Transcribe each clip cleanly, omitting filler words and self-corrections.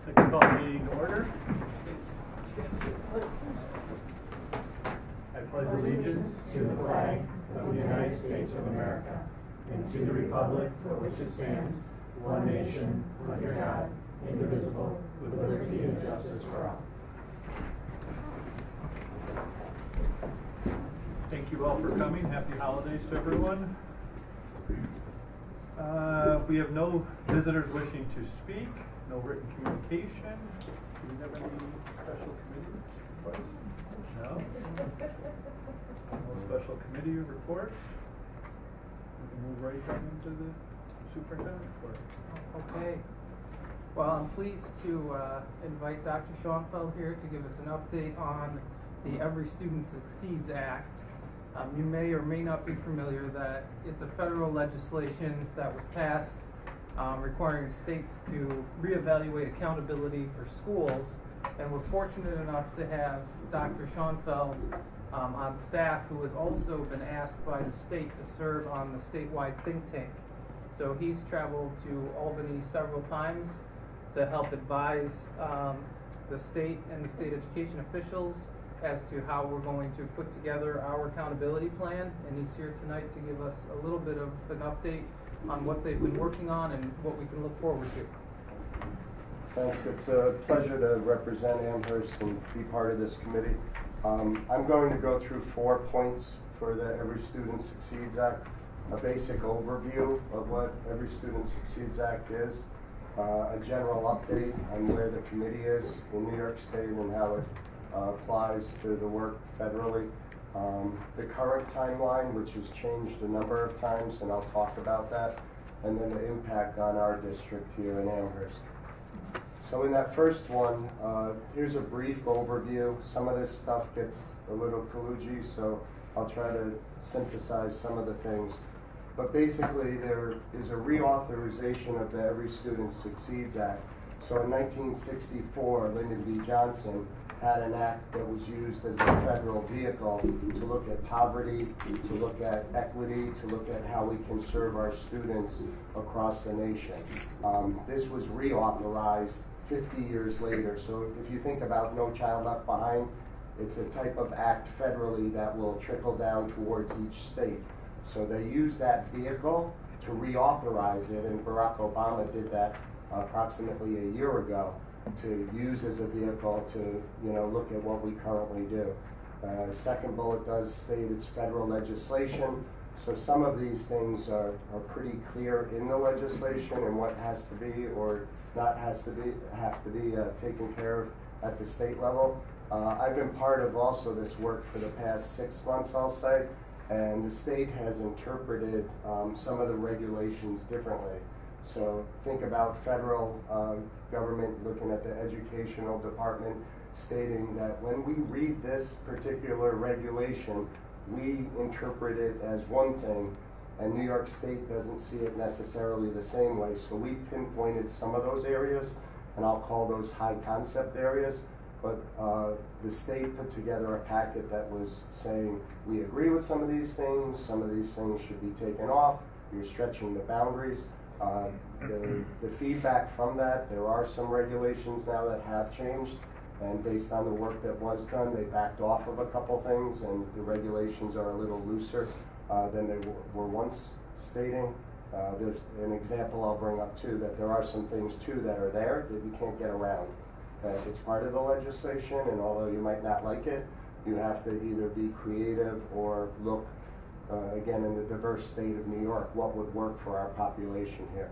Like to call the meeting to order. I pledge allegiance to the flag of the United States of America and to the republic for which it stands, one nation, under God, indivisible, with liberty and justice for all. Thank you all for coming. Happy holidays to everyone. We have no visitors wishing to speak, no written communication. Do we have any special committee reports? No? No special committee reports? We can move right on into the superintendent report. Okay. Well, I'm pleased to invite Dr. Schoenfeld here to give us an update on the Every Student Succeeds Act. You may or may not be familiar that it's a federal legislation that was passed requiring states to reevaluate accountability for schools. And we're fortunate enough to have Dr. Schoenfeld on staff, who has also been asked by the state to serve on the statewide think tank. So he's traveled to Albany several times to help advise the state and the state education officials as to how we're going to put together our accountability plan. And he's here tonight to give us a little bit of an update on what they've been working on and what we can look forward to. Thanks. It's a pleasure to represent Amherst and be part of this committee. I'm going to go through 4 points for the Every Student Succeeds Act, a basic overview of what Every Student Succeeds Act is, a general update on where the committee is in New York State and how it applies to the work federally, the current timeline, which has changed a number of times, and I'll talk about that, and then the impact on our district here in Amherst. So in that first one, here's a brief overview. Some of this stuff gets a little kludgy, so I'll try to synthesize some of the things. But basically, there is a reauthorization of the Every Student Succeeds Act. So in 1964, Lyndon B. Johnson had an act that was used as a federal vehicle to look at poverty, to look at equity, to look at how we can serve our students across the nation. This was reauthorized 50 years later. So if you think about No Child Left Behind, it's a type of act federally that will trickle down towards each state. So they use that vehicle to reauthorize it, and Barack Obama did that approximately a year ago, to use as a vehicle to look at what we currently do. Second bullet does state it's federal legislation, so some of these things are pretty clear in the legislation and what has to be or not have to be taken care of at the state level. I've been part of also this work for the past 6 months, I'll say, and the state has interpreted some of the regulations differently. So think about federal government looking at the educational department stating that when we read this particular regulation, we interpret it as one thing, and New York State doesn't see it necessarily the same way. So we pinpointed some of those areas, and I'll call those high concept areas. But the state put together a packet that was saying, we agree with some of these things should be taken off, you're stretching the boundaries. The feedback from that, there are some regulations now that have changed, and based on the work that was done, they backed off of a couple things, and the regulations are a little looser than they were once stating. There's an example I'll bring up too, that there are some things too that are there that you can't get around. It's part of the legislation, and although you might not like it, you have to either be creative or look again, in the diverse state of New York, what would work for our population here.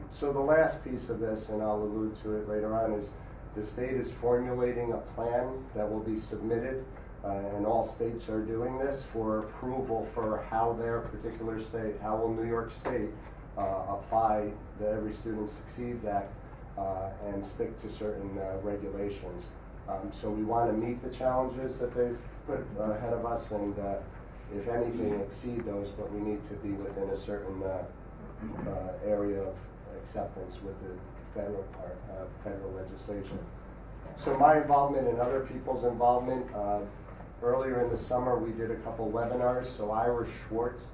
So the last piece of this, and I'll allude to it later on, is the state is formulating a plan that will be submitted, and all states are doing this for approval for how their particular state, how will New York State apply the Every Student Succeeds Act and stick to certain regulations. So we want to meet the challenges that they've put ahead of us, and if anything, exceed those, but we need to be within a certain area of acceptance with the federal part, federal legislation. So my involvement and other people's involvement, earlier in the summer we did a couple webinars. So Ira Schwartz,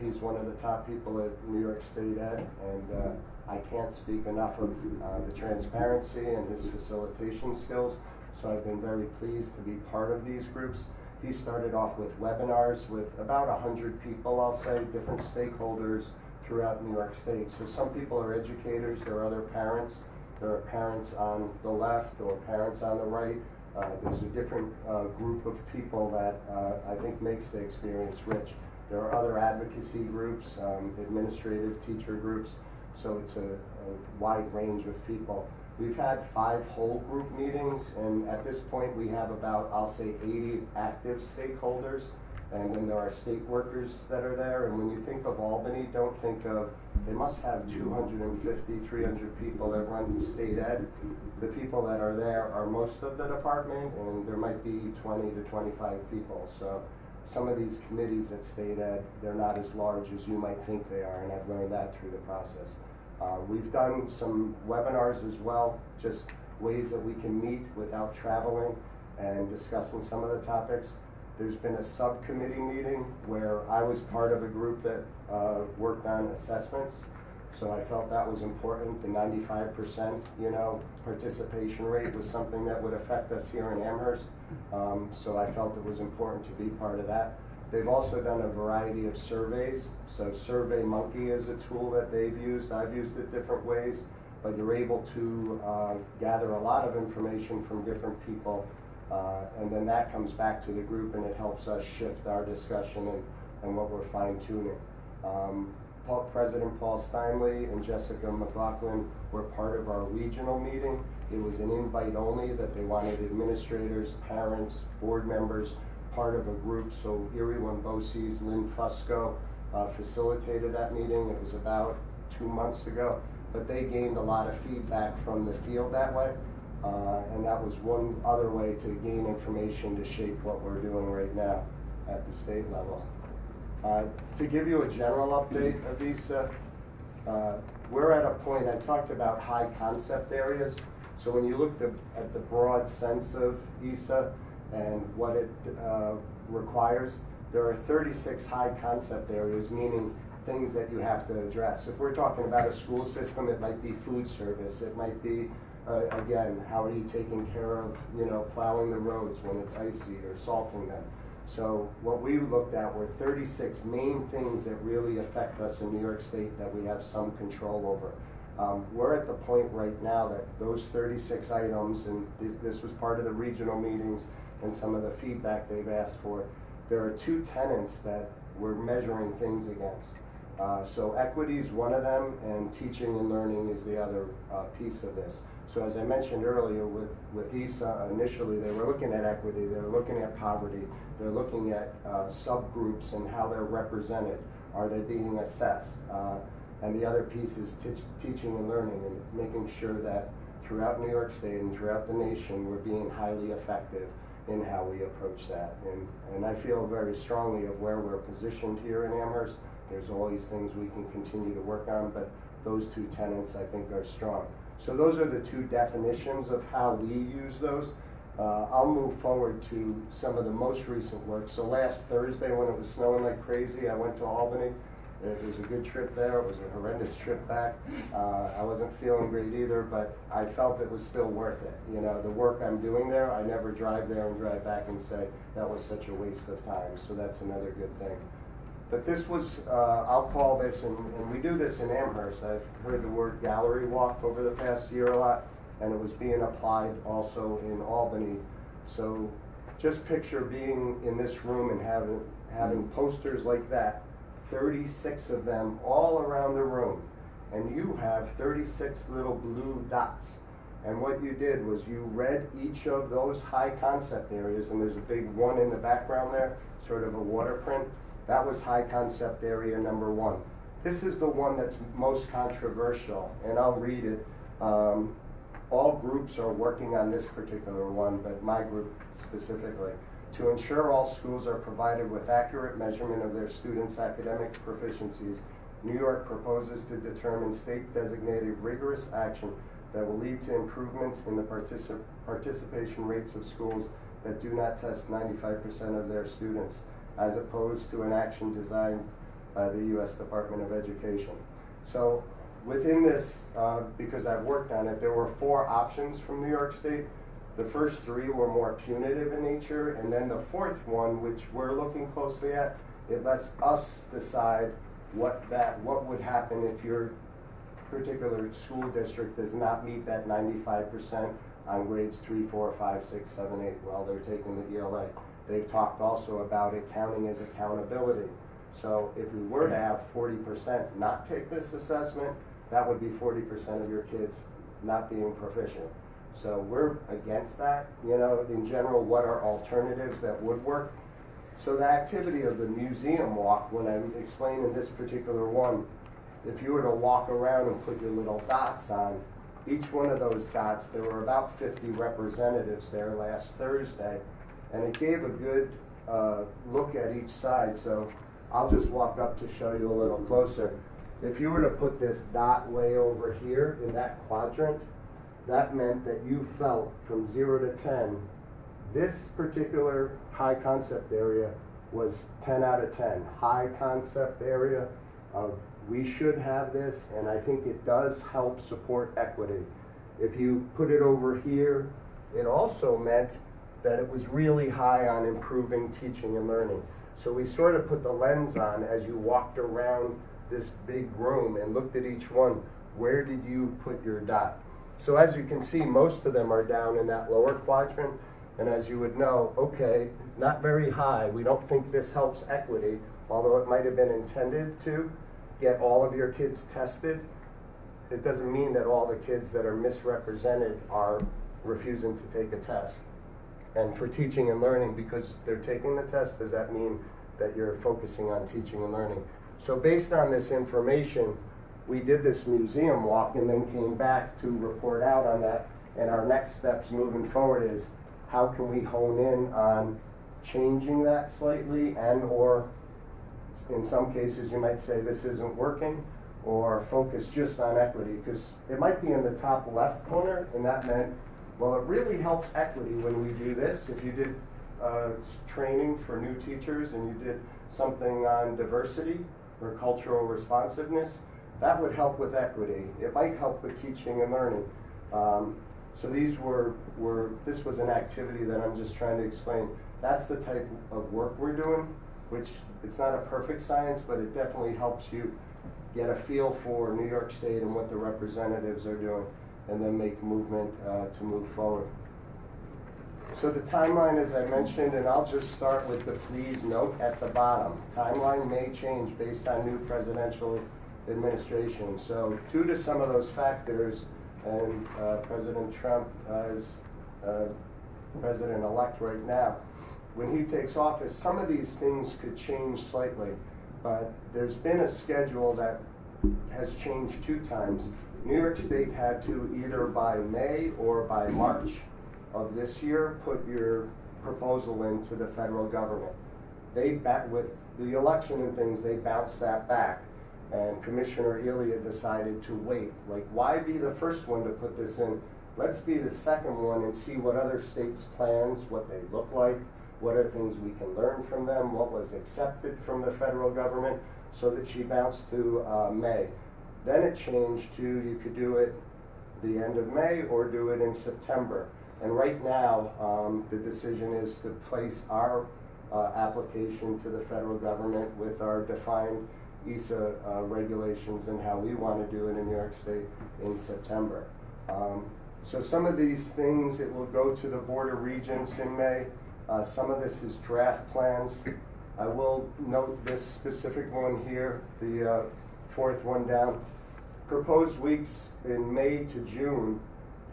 he's one of the top people at New York State Ed, and I can't speak enough of the transparency and his facilitation skills, so I've been very pleased to be part of these groups. He started off with webinars with about 100 people, I'll say, different stakeholders throughout New York State. So some people are educators, there are other parents. There are parents on the left or parents on the right. There's a different group of people that I think makes the experience rich. There are other advocacy groups, administrative teacher groups, so it's a wide range of people. We've had 5 whole group meetings, and at this point we have about, I'll say, 80 active stakeholders, and then there are state workers that are there. And when you think of Albany, don't think of, they must have 250, 300 people that run state ed. The people that are there are most of the department, and there might be 20 to 25 people. So some of these committees at state ed, they're not as large as you might think they are, and I've learned that through the process. We've done some webinars as well, just ways that we can meet without traveling and discussing some of the topics. There's been a subcommittee meeting where I was part of a group that worked on assessments. So I felt that was important. The 95%, participation rate was something that would affect us here in Amherst. So I felt it was important to be part of that. They've also done a variety of surveys. So SurveyMonkey is a tool that they've used. I've used it different ways, but you're able to gather a lot of information from different people. And then that comes back to the group, and it helps us shift our discussion and what we're fine-tuning. President Paul Steinley and Jessica McLaughlin were part of our regional meeting. It was an invite only that they wanted administrators, parents, board members, part of a group. So Erie Wambosi's Lynn Fusco facilitated that meeting. It was about 2 months ago, but they gained a lot of feedback from the field that way. And that was one other way to gain information to shape what we're doing right now at the state level. To give you a general update of ESA, we're at a point, I talked about high concept areas. So when you look at the broad sense of ESA and what it requires, there are 36 high concept areas, meaning things that you have to address. If we're talking about a school system, it might be food service, it might be again, how are you taking care of, plowing the roads when it's icy or salting them? So what we looked at were 36 main things that really affect us in New York State that we have some control over. We're at the point right now that those 36 items, and this was part of the regional meetings and some of the feedback they've asked for, there are 2 tenets that we're measuring things against. So equity is one of them, and teaching and learning is the other piece of this. So as I mentioned earlier with ESA, initially they were looking at equity, they were looking at poverty, they're looking at subgroups and how they're represented. Are they being assessed? And the other piece is teaching and learning, and making sure that throughout New York State and throughout the nation, we're being highly effective in how we approach that. And I feel very strongly of where we're positioned here in Amherst. There's always things we can continue to work on, but those 2 tenets I think are strong. So those are the 2 definitions of how we use those. I'll move forward to some of the most recent work. So last Thursday when it was snowing like crazy, I went to Albany. It was a good trip there. It was a horrendous trip back. I wasn't feeling great either, but I felt it was still worth it. The work I'm doing there, I never drive there and drive back and say that was such a waste of time. So that's another good thing. But this was, I'll call this, and we do this in Amherst. I've heard the word gallery walk over the past year a lot, and it was being applied also in Albany. So just picture being in this room and having posters like that, 36 of them all around the room, and you have 36 little blue dots. And what you did was you read each of those high concept areas, and there's a big one in the background there, sort of a water print. That was high concept area number 1. This is the one that's most controversial, and I'll read it. All groups are working on this particular one, but my group specifically. To ensure all schools are provided with accurate measurement of their students' academic proficiencies, New York proposes to determine state-designated rigorous action that will lead to improvements in the participation rates of schools that do not test 95% of their students, as opposed to an action designed by the U.S. Department of Education. So within this, because I've worked on it, there were 4 options from New York State. The first 3 were more punitive in nature, and then the 4th one, which we're looking closely at, it lets us decide what would happen if your particular school district does not meet that 95% on grades 3, 4, 5, 6, 7, 8 while they're taking the ELA. They've talked also about it counting as accountability. So if we were to have 40% not take this assessment, that would be 40% of your kids not being proficient. So we're against that. You know, in general, what are alternatives that would work? So the activity of the museum walk, when I'm explaining this particular one, if you were to walk around and put your little dots on, each one of those dots, there were about 50 representatives there last Thursday, and it gave a good look at each side. So I'll just walk up to show you a little closer. If you were to put this dot way over here in that quadrant, that meant that you felt from 0 to 10, this particular high concept area was 10 out of 10. High concept area of we should have this, and I think it does help support equity. If you put it over here, it also meant that it was really high on improving teaching and learning. So we sort of put the lens on as you walked around this big room and looked at each one, where did you put your dot? So as you can see, most of them are down in that lower quadrant, and as you would know, okay, not very high. We don't think this helps equity, although it might have been intended to get all of your kids tested. It doesn't mean that all the kids that are misrepresented are refusing to take a test. And for teaching and learning, because they're taking the test, does that mean that you're focusing on teaching and learning? So based on this information, we did this museum walk and then came back to report out on that. And our next steps moving forward is how can we hone in on changing that slightly, and or in some cases you might say this isn't working, or focus just on equity, because it might be in the top left corner, and that meant, well, it really helps equity when we do this. If you did training for new teachers and you did something on diversity or cultural responsiveness, that would help with equity. It might help with teaching and learning. So these this was an activity that I'm just trying to explain. That's the type of work we're doing, which it's not a perfect science, but it definitely helps you get a feel for New York State and what the representatives are doing, and then make movement to move forward. So the timeline, as I mentioned, and I'll just start with the please note at the bottom. Timeline may change based on new presidential administration. So due to some of those factors, and President Trump is president-elect right now, when he takes office, some of these things could change slightly. But there's been a schedule that has changed 2 times. New York State had to either by May or by March of this year put your proposal into the federal government. With the election and things, they bounced that back. And Commissioner Elia decided to wait. Like, why be the first one to put this in? Let's be the second one and see what other states' plans, what they look like, what are things we can learn from them, what was accepted from the federal government, so that she bounced to May. Then it changed to you could do it the end of May or do it in September. And right now, the decision is to place our application to the federal government with our defined ESA regulations and how we want to do it in New York State in September. So some of these things, it will go to the Board of Regents in May. Some of this is draft plans. I will note this specific one here, the 4th one down. Proposed weeks in May to June,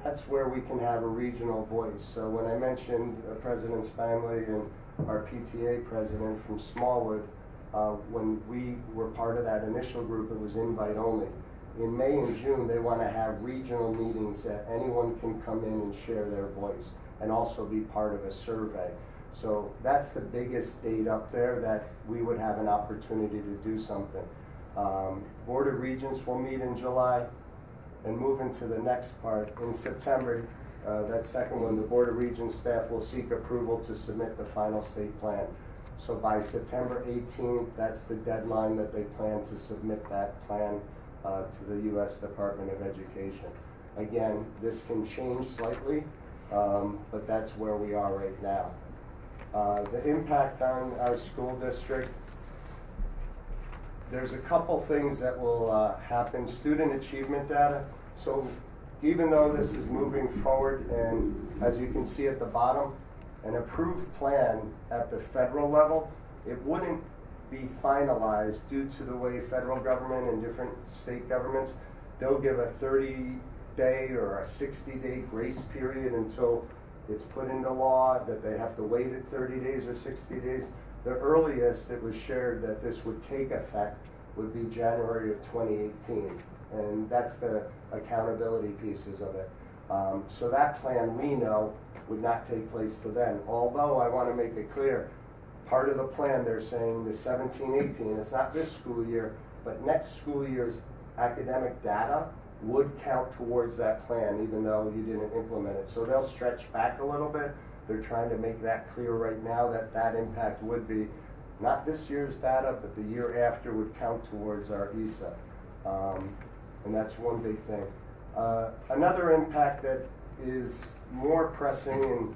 that's where we can have a regional voice. So when I mentioned President Steinle and our PTA president from Smallwood, when we were part of that initial group, it was invite only. In May and June, they want to have regional meetings that anyone can come in and share their voice and also be part of a survey. So that's the biggest date up there that we would have an opportunity to do something. Board of Regents will meet in July, and move into the next part. In September, that second one, the Board of Regents staff will seek approval to submit the final state plan. So by September 18th, that's the deadline that they plan to submit that plan to the U.S. Department of Education. Again, this can change slightly, but that's where we are right now. The impact on our school district, there's a couple things that will happen. Student achievement data. So even though this is moving forward, and as you can see at the bottom, an approved plan at the federal level, it wouldn't be finalized due to the way federal government and different state governments, they'll give a 30-day or a 60-day grace period until it's put into law that they have to wait at 30 days or 60 days. The earliest it was shared that this would take effect would be January of 2018, and that's the accountability pieces of it. So that plan, we know, would not take place till then. Although I want to make it clear, part of the plan, they're saying the 17-18, it's not this school year, but next school year's academic data would count towards that plan, even though you didn't implement it. So they'll stretch back a little bit. They're trying to make that clear right now that that impact would be not this year's data, but the year after would count towards our ESA. And that's one big thing. Another impact that is more pressing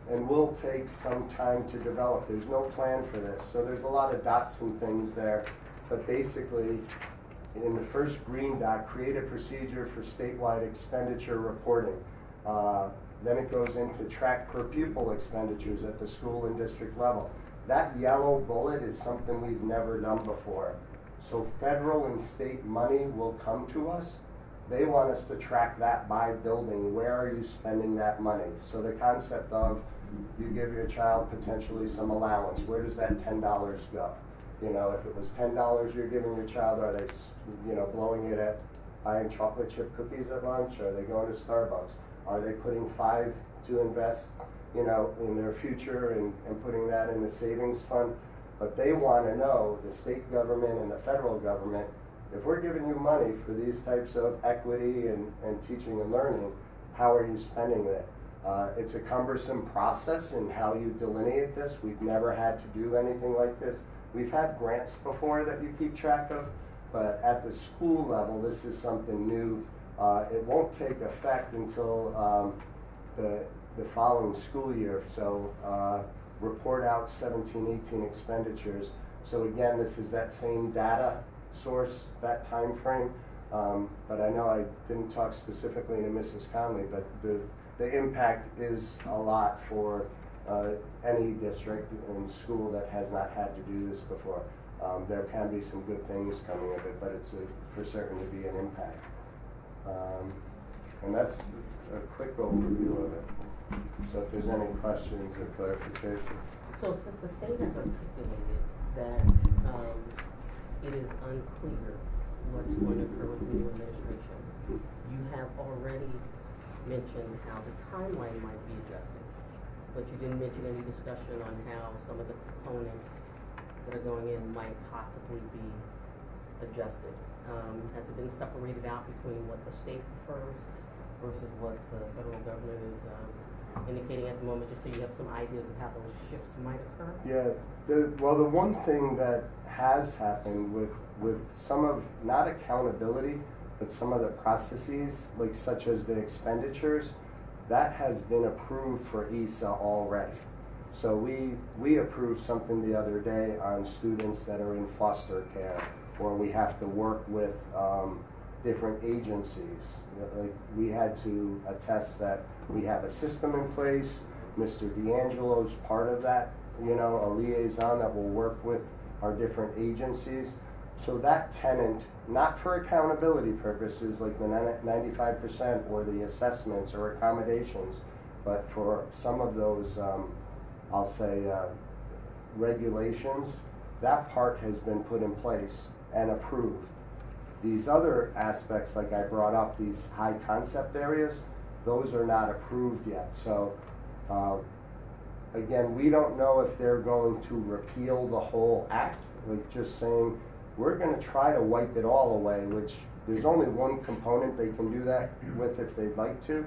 and will take some time to develop. There's no plan for this. So there's a lot of dots and things there. But basically, in the first green dot, create a procedure for statewide expenditure reporting. Then it goes into track per pupil expenditures at the school and district level. That yellow bullet is something we've never done before. So federal and state money will come to us. They want us to track that by building. Where are you spending that money? So the concept of you give your child potentially some allowance. Where does that $10 go? You know, if it was $10 you're giving your child, are they, blowing it at buying chocolate chip cookies at lunch? Are they going to Starbucks? Are they putting $5 to invest, in their future and putting that in the savings fund? But they want to know, the state government and the federal government, if we're giving you money for these types of equity and teaching and learning, how are you spending it? It's a cumbersome process in how you delineate this. We've never had to do anything like this. We've had grants before that you keep track of, but at the school level, this is something new. It won't take effect until the following school year. So report out 17-18 expenditures. So again, this is that same data source, that time frame. But I know I didn't talk specifically to Mrs. Conley, but the impact is a lot for any district and school that has not had to do this before. There can be some good things coming of it, but it's for certain to be an impact. And that's a quick overview of it. So if there's any questions or clarification. So since the state has articulated that it is unclear what's going to occur with the new administration, you have already mentioned how the timeline might be adjusted, but you didn't mention any discussion on how some of the components that are going in might possibly be adjusted. Has it been separated out between what the state prefers versus what the federal government is indicating at the moment, just so you have some ideas of how those shifts might occur? Yeah, the one thing that has happened with some of, not accountability, but some of the processes, like such as the expenditures, that has been approved for ESA already. So we approved something the other day on students that are in foster care, or we have to work with different agencies. Like we had to attest that we have a system in place. Mr. D'Angelo's part of that, a liaison that will work with our different agencies. So that tenant, not for accountability purposes like the 95% or the assessments or accommodations, but for some of those, I'll say, regulations, that part has been put in place and approved. These other aspects, like I brought up, these high concept areas, those are not approved yet. So again, we don't know if they're going to repeal the whole act, like just saying, we're going to try to wipe it all away, which there's only one component they can do that with if they'd like to.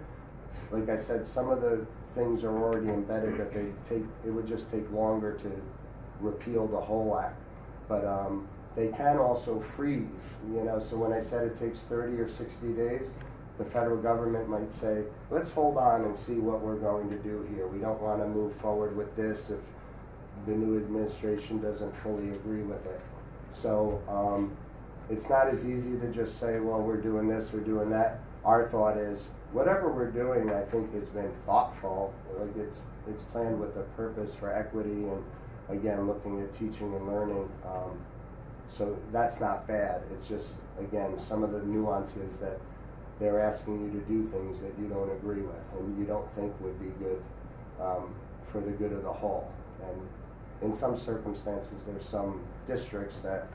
Like I said, some of the things are already embedded that it would just take longer to repeal the whole act. But they can also freeze, you know, so when I said it takes 30 or 60 days, the federal government might say, let's hold on and see what we're going to do here. We don't want to move forward with this if the new administration doesn't fully agree with it. So it's not as easy to just say, well, we're doing this, we're doing that. Our thought is, whatever we're doing, I think has been thoughtful. Like it's planned with a purpose for equity and, again, looking at teaching and learning. So that's not bad. It's just, again, some of the nuances that they're asking you to do things that you don't agree with and you don't think would be good for the good of the whole. And in some circumstances, there's some districts that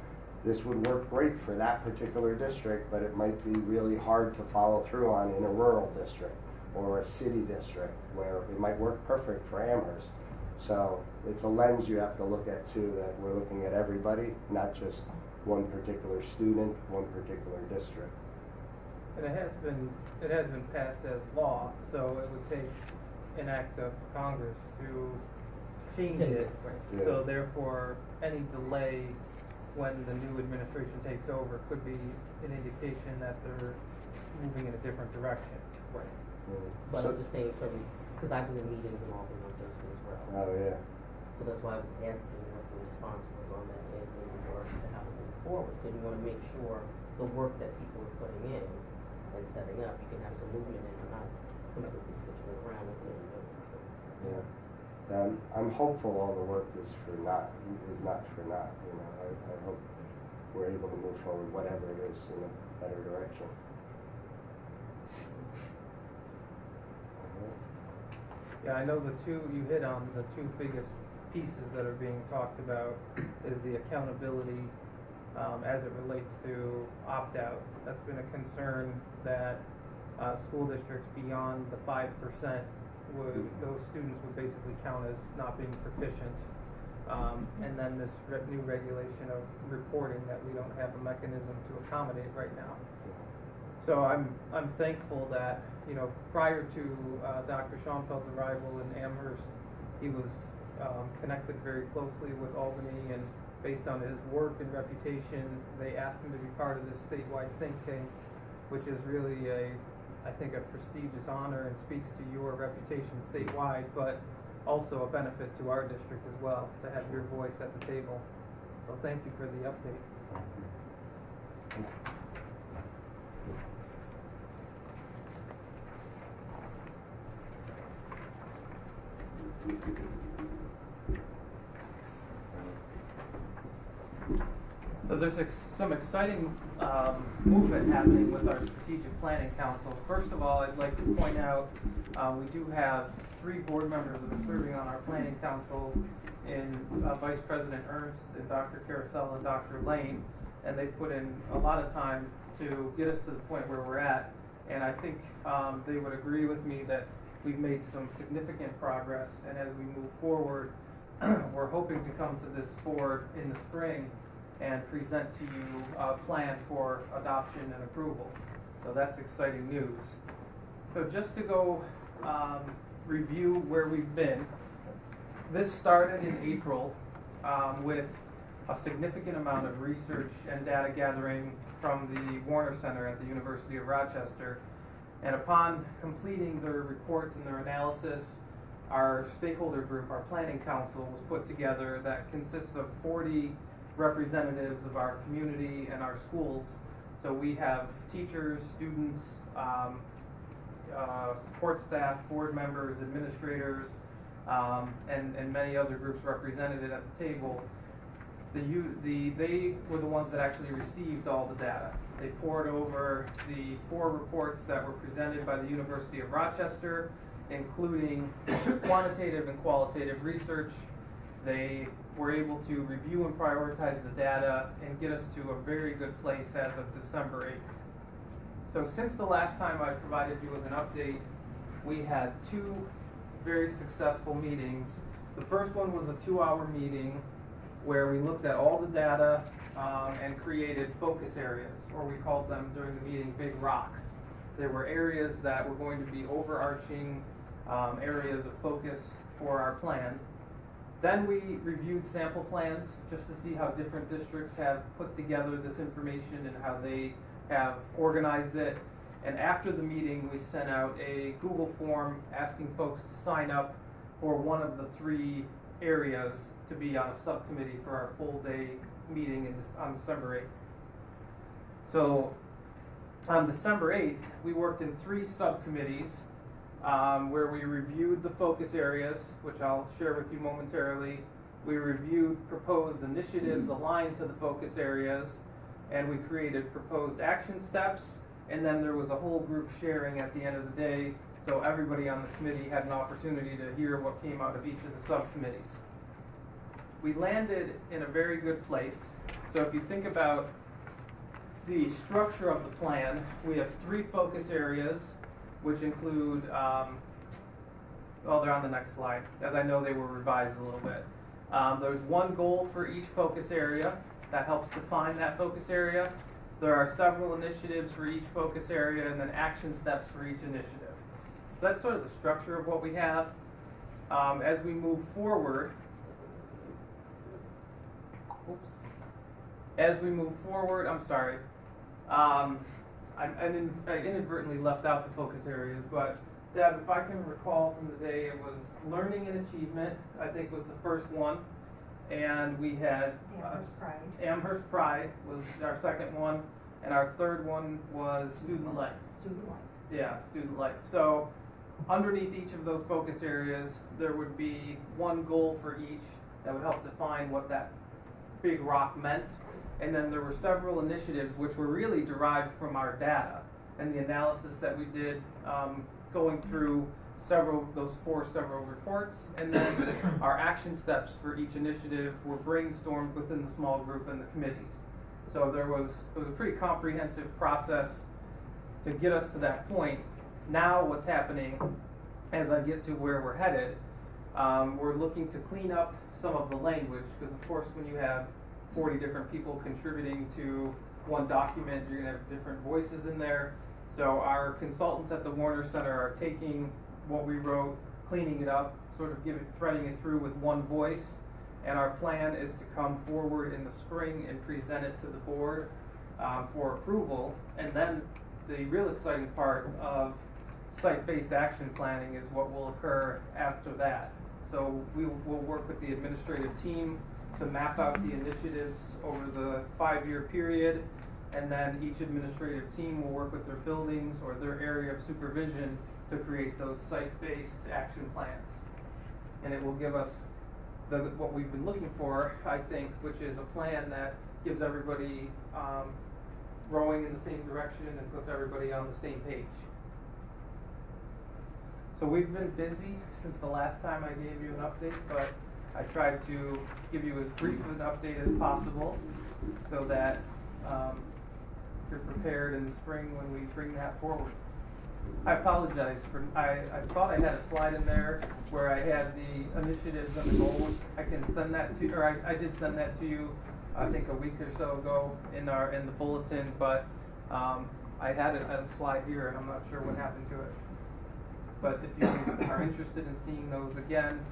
this would work great for that particular district, but it might be really hard to follow through on in a rural district or a city district where it might work perfect for Amherst. So it's a lens you have to look at too, that we're looking at everybody, not just one particular student, one particular district. And it has been passed as law, so it would take an act of Congress to change it. Yeah. So therefore, any delay when the new administration takes over could be an indication that they're moving in a different direction. Right. Yeah. But So- at the same time, because I was in meetings and all things on Thursday as well. Oh, yeah. So that's why I was asking what the response was on that end in regards to how to move forward. Because you want to make sure the work that people are putting in and setting up, you can have some movement in and not completely switching it around and doing it. So, Yeah. I'm hopeful all the work is not for naught, you know. I hope we're able to move forward, whatever it is, in a better direction. Yeah, I know you hit on the two biggest pieces that are being talked about is the accountability as it relates to opt-out. That's been a concern that school districts beyond the 5% those students would basically count as not being proficient. And then this new regulation of reporting that we don't have a mechanism to accommodate right now. So I'm thankful that, you know, prior to Dr. Schoenfeld's arrival in Amherst, he was connected very closely with Albany, and based on his work and reputation, they asked him to be part of this statewide think tank, which is really I think a prestigious honor and speaks to your reputation statewide, but also a benefit to our district as well, to have your voice at the table. So thank you for the update. So there's some exciting movement happening with our Strategic Planning Council. First of all, I'd like to point out we do have 3 board members that are serving on our Planning Council in Vice President Ernst and Dr. Carousel and Dr. Lane, and they've put in a lot of time to get us to the point where we're at. And I think they would agree with me that we've made some significant progress, and as we move forward, we're hoping to come to this board in the spring and present to you a plan for adoption and approval. So that's exciting news. So just to go review where we've been, this started in April with a significant amount of research and data gathering from the Warner Center at the University of Rochester. And upon completing their reports and their analysis, our stakeholder group, our planning council, was put together that consists of 40 representatives of our community and our schools. So we have teachers, students, support staff, board members, administrators, and many other groups represented at the table. They were the ones that actually received all the data. They poured over the 4 reports that were presented by the University of Rochester, including quantitative and qualitative research. They were able to review and prioritize the data and get us to a very good place as of December 8th. So since the last time I provided you with an update, we had 2 very successful meetings. The first one was a 2-hour meeting where we looked at all the data and created focus areas, or we called them during the meeting big rocks. There were areas that were going to be overarching areas of focus for our plan. Then we reviewed sample plans just to see how different districts have put together this information and how they have organized it. And after the meeting, we sent out a Google form asking folks to sign up for one of the 3 areas to be on a subcommittee for our full day meeting on December 8th. So on December 8th, we worked in 3 subcommittees where we reviewed the focus areas, which I'll share with you momentarily. We reviewed proposed initiatives aligned to the focus areas, and we created proposed action steps, and then there was a whole group sharing at the end of the day, so everybody on the committee had an opportunity to hear what came out of each of the subcommittees. We landed in a very good place. So if you think about the structure of the plan, we have 3 focus areas, which include, they're on the next slide, as I know they were revised a little bit. There's 1 goal for each focus area that helps define that focus area. There are several initiatives for each focus area and then action steps for each initiative. So that's sort of the structure of what we have. As we move forward, I inadvertently left out the focus areas, but Deb, if I can recall from the day, it was learning and achievement, I think was the first one. And we had Amherst Pride. Amherst Pride was our second one, and our third one was student life. Student life. Yeah, student life. So underneath each of those focus areas, there would be 1 goal for each that would help define what that big rock meant. And then there were several initiatives which were really derived from our data and the analysis that we did going through those 4 several reports. And then our action steps for each initiative were brainstormed within the small group and the committees. So it was a pretty comprehensive process to get us to that point. Now what's happening, as I get to where we're headed, we're looking to clean up some of the language, because of course when you have 40 different people contributing to one document, you're going to have different voices in there. So our consultants at the Warner Center are taking what we wrote, cleaning it up, sort of threading it through with one voice. And our plan is to come forward in the spring and present it to the board for approval. And then the real exciting part of site-based action planning is what will occur after that. So we'll work with the administrative team to map out the initiatives over the 5-year period, and then each administrative team will work with their buildings or their area of supervision to create those site-based action plans. And it will give us what we've been looking for, I think, which is a plan that gives everybody rowing in the same direction and puts everybody on the same page. So we've been busy since the last time I gave you an update, but I tried to give you as brief an update as possible so that you're prepared in the spring when we bring that forward. I apologize I thought I had a slide in there where I had the initiatives and the goals. I can send that to, or I did send that to you, I think a week or so ago in the bulletin, but I had a slide here and I'm not sure what happened to it. But if you are interested in seeing those again,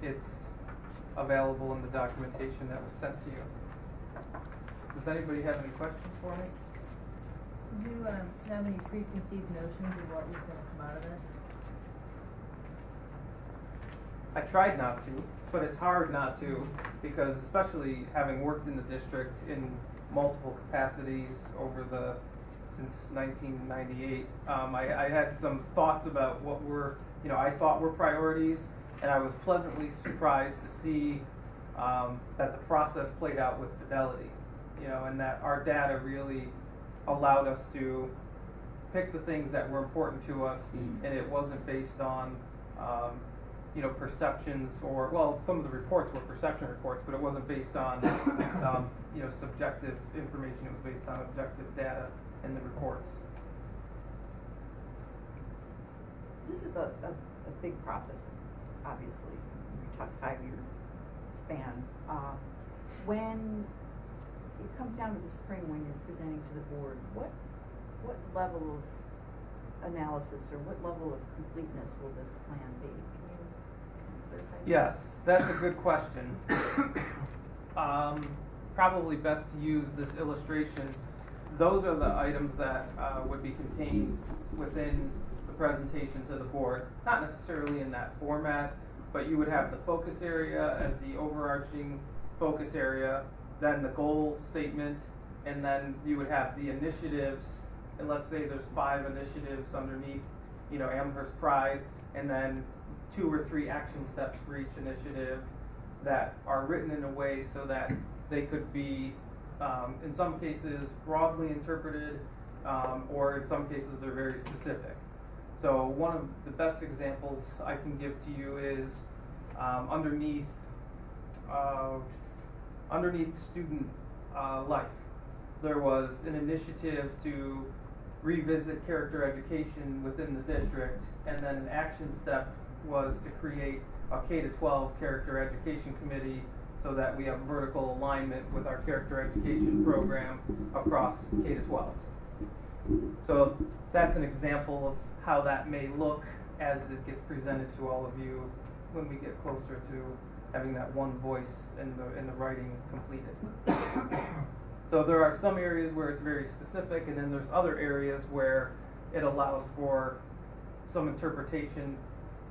it's available in the documentation that was sent to you. Does anybody have any questions for me? Do you have any preconceived notions of what was going to come out of this? I tried not to, but it's hard not to, because especially having worked in the district in multiple capacities since 1998, I had some thoughts about what I thought were priorities, and I was pleasantly surprised to see that the process played out with fidelity, and that our data really allowed us to pick the things that were important to us, and it wasn't based on perceptions some of the reports were perception reports, but it wasn't based on subjective information. It was based on objective data in the reports. This is a big process, obviously. We talk 5-year span. When it comes down to the spring, when you're presenting to the board, what level of analysis or what level of completeness will this plan be? Can you other types? Yes, that's a good question. Probably best to use this illustration. Those are the items that would be contained within the presentation to the board. Not necessarily in that format, but you would have the focus area as the overarching focus area, then the goal statement, and then you would have the initiatives. And let's say there's 5 initiatives underneath, Amherst Pride, and then 2 or 3 action steps for each initiative that are written in a way so that they could be, in some cases, broadly interpreted, or in some cases they're very specific. So one of the best examples I can give to you is underneath student life. There was an initiative to revisit character education within the district, and then an action step was to create a K-12 character education committee so that we have vertical alignment with our character education program across K-12. So that's an example of how that may look as it gets presented to all of you when we get closer to having that one voice in the writing completed. So there are some areas where it's very specific, and then there's other areas where it allows for some interpretation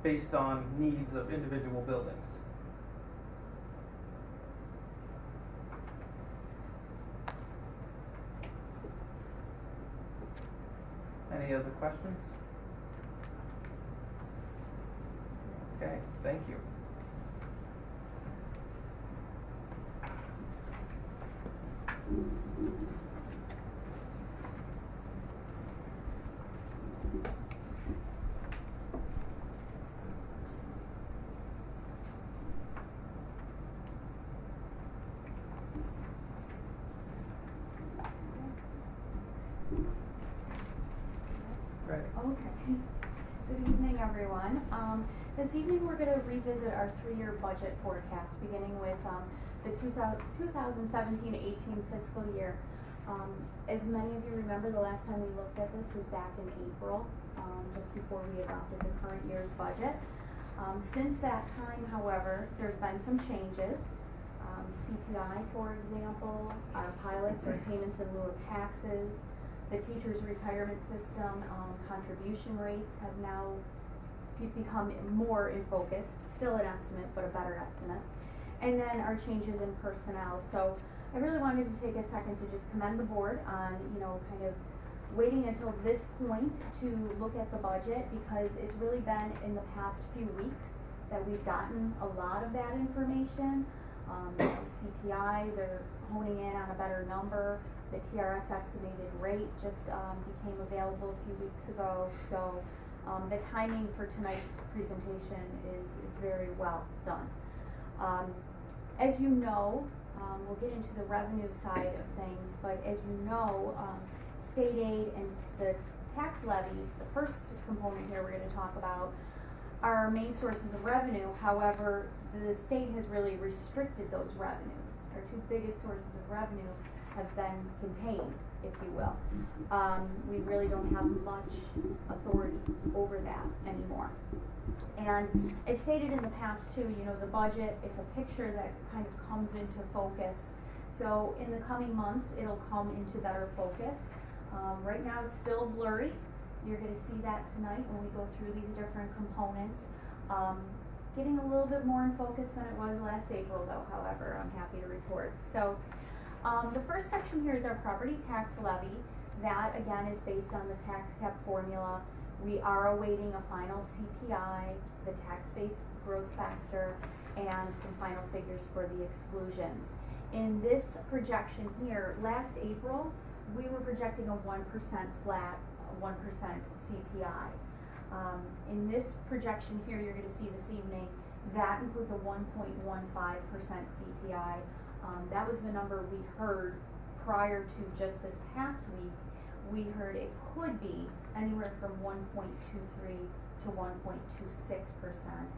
based on needs of individual buildings. Any other questions? Okay, thank you. Right. Okay. Good evening, everyone. This evening, we're going to revisit our 3-year budget forecast, beginning with the 2017-18 fiscal year. As many of you remember, the last time we looked at this was back in April, just before we adopted the current year's budget. Since that time, however, there's been some changes. CPI, for example, our pilots, our payments in lieu of taxes, the teachers' retirement system, contribution rates have now become more in focus, still an estimate, but a better estimate. And then our changes in personnel. So I really wanted to take a second to just commend the board on, kind of waiting until this point to look at the budget, because it's really been in the past few weeks that we've gotten a lot of that information. CPI, they're honing in on a better number. The TRS estimated rate just became available a few weeks ago. So the timing for tonight's presentation is very well done. As you know, we'll get into the revenue side of things, but as you know, state aid and the tax levy, the first component here we're going to talk about, are our main sources of revenue. However, the state has really restricted those revenues. Our 2 biggest sources of revenue have been contained, if you will. We really don't have much authority over that anymore. And as stated in the past too, the budget, it's a picture that kind of comes into focus. So in the coming months, it'll come into better focus. Right now it's still blurry. You're going to see that tonight when we go through these different components. Getting a little bit more in focus than it was last April though, however, I'm happy to report. So the first section here is our property tax levy. That again is based on the tax cap formula. We are awaiting a final CPI, the tax-based growth factor, and some final figures for the exclusions. In this projection here, last April, we were projecting a 1% flat, 1% CPI. In this projection here, you're going to see this evening, that includes a 1.15% CPI. That was the number we heard prior to just this past week. We heard it could be anywhere from 1.23 to 1.26%,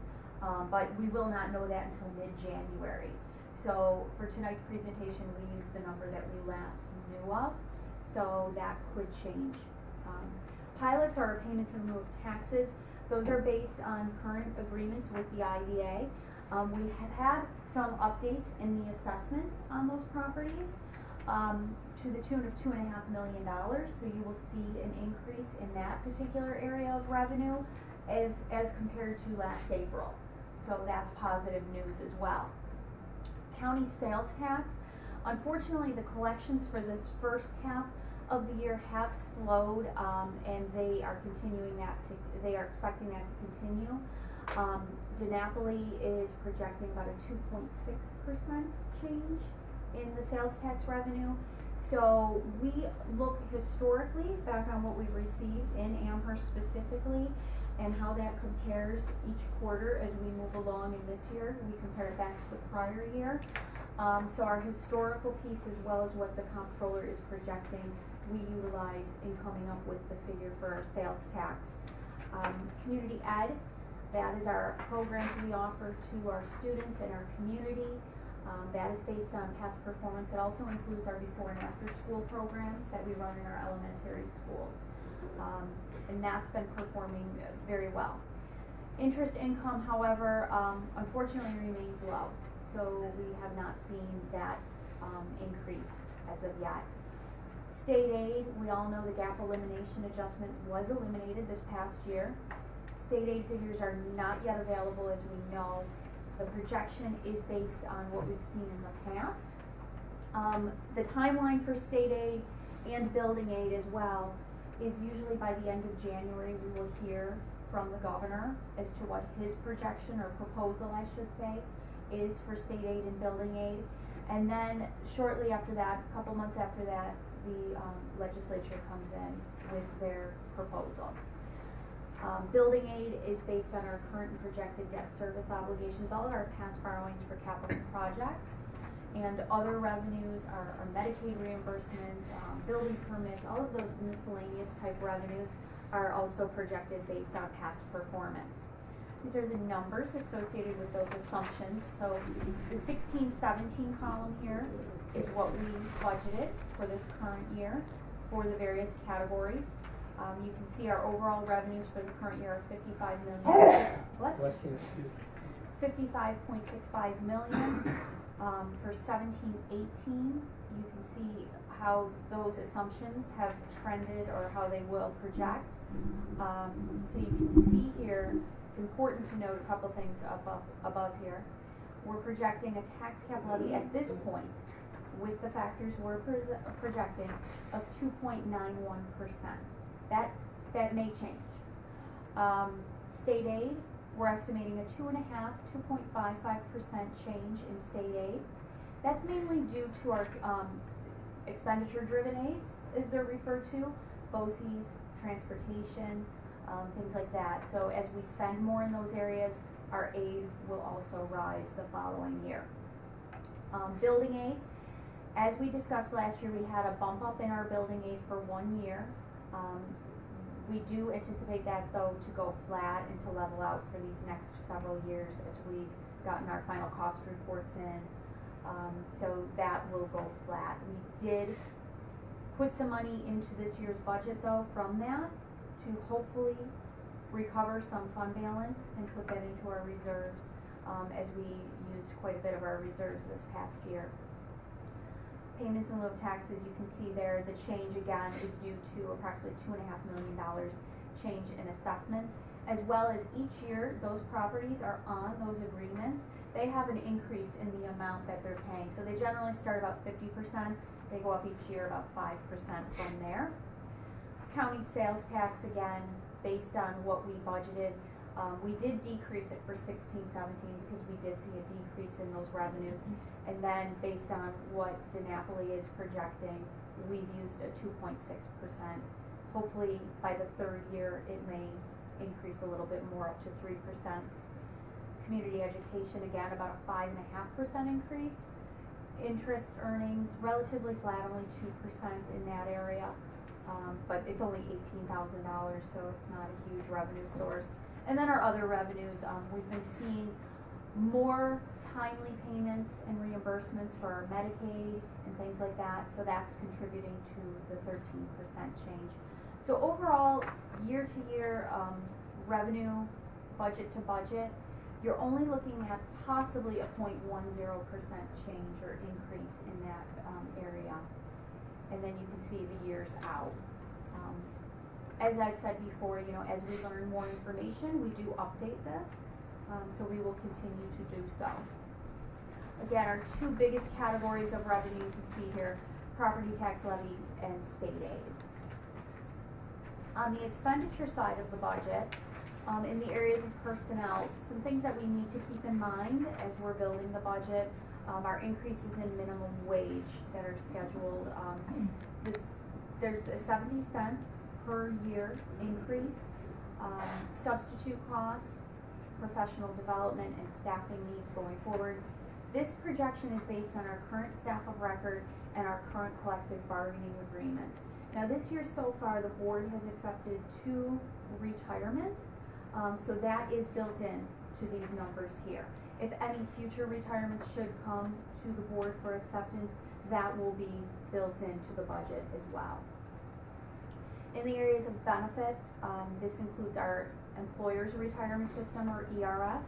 but we will not know that until mid-January. So for tonight's presentation, we used the number that we last knew of, so that could change. Pilots are payments in lieu of taxes. Those are based on current agreements with the IDA. We have had some updates in the assessments on those properties, to the tune of $2.5 million. So you will see an increase in that particular area of revenue as compared to last April. So that's positive news as well. County sales tax, unfortunately, the collections for this first half of the year have slowed, and they are expecting that to continue. DeNapoli is projecting about a 2.6% change in the sales tax revenue. So we look historically back on what we've received in Amherst specifically and how that compares each quarter as we move along in this year. We compare it back to the prior year. So our historical piece as well as what the comptroller is projecting, we utilize in coming up with the figure for our sales tax. Community Ed, that is our programs we offer to our students and our community. That is based on past performance. It also includes our before and after school programs that we run in our elementary schools. And that's been performing very well. Interest income, however, unfortunately remains low. So we have not seen that increase as of yet. State aid, we all know the gap elimination adjustment was eliminated this past year. State aid figures are not yet available, as we know. The projection is based on what we've seen in the past. The timeline for state aid and building aid as well is usually by the end of January we will hear from the governor as to what his projection or proposal, I should say, is for state aid and building aid. And then shortly after that, a couple months after that, the legislature comes in with their proposal. Building aid is based on our current and projected debt service obligations, all of our past borrowings for capital projects, and other revenues are Medicaid reimbursements, building permits, all of those miscellaneous type revenues are also projected based on past performance. These are the numbers associated with those assumptions. So the 16-17 column here is what we budgeted for this current year for the various categories. You can see our overall revenues for the current year are $55.65 million. For 17-18, you can see how those assumptions have trended or how they will project. So you can see here, it's important to note a couple things above here. We're projecting a tax cap levy at this point with the factors we're projecting of 2.91%. That may change. State aid, we're estimating a 2.55% change in state aid. That's mainly due to our expenditure-driven aids, as they're referred to, BOCES, transportation, things like that. So as we spend more in those areas, our aid will also rise the following year. Building aid, as we discussed last year, we had a bump up in our building aid for 1 year. We do anticipate that though to go flat and to level out for these next several years as we've gotten our final cost reports in. So that will go flat. We did put some money into this year's budget though from that to hopefully recover some fund balance and put that into our reserves, as we used quite a bit of our reserves this past year. Payments in lieu of taxes, you can see there, the change again is due to approximately $2.5 million change in assessments, as well as each year those properties are on those agreements. They have an increase in the amount that they're paying. So they generally start about 50%. They go up each year about 5% from there. County sales tax, again, based on what we budgeted. We did decrease it for 16-17 because we did see a decrease in those revenues. And then based on what DeNapoli is projecting, we've used a 2.6%. Hopefully by the third year, it may increase a little bit more up to 3%. Community education, again, about a 5.5% increase. Interest earnings, relatively flat, only 2% in that area. But it's only $18,000, so it's not a huge revenue source. And then our other revenues, we've been seeing more timely payments and reimbursements for our Medicaid and things like that, so that's contributing to the 13% change. So overall, year to year, revenue, budget to budget, you're only looking at possibly a 0.10% change or increase in that, area. And then you can see the years out. As I've said before, you know, as we learn more information, we do update this, so we will continue to do so. Again, our two biggest categories of revenue you can see here, property tax levy and state aid. On the expenditure side of the budget, in the areas of personnel, some things that we need to keep in mind as we're building the budget, are increases in minimum wage that are scheduled. There's a 70-cent per year increase, substitute costs, professional development, and staffing needs going forward. This projection is based on our current staff of record and our current collective bargaining agreements. Now this year so far, the board has accepted 2 retirements, so that is built in to these numbers here. If any future retirements should come to the board for acceptance, that will be built into the budget as well. In the areas of benefits, this includes our employer's retirement system, or ERS.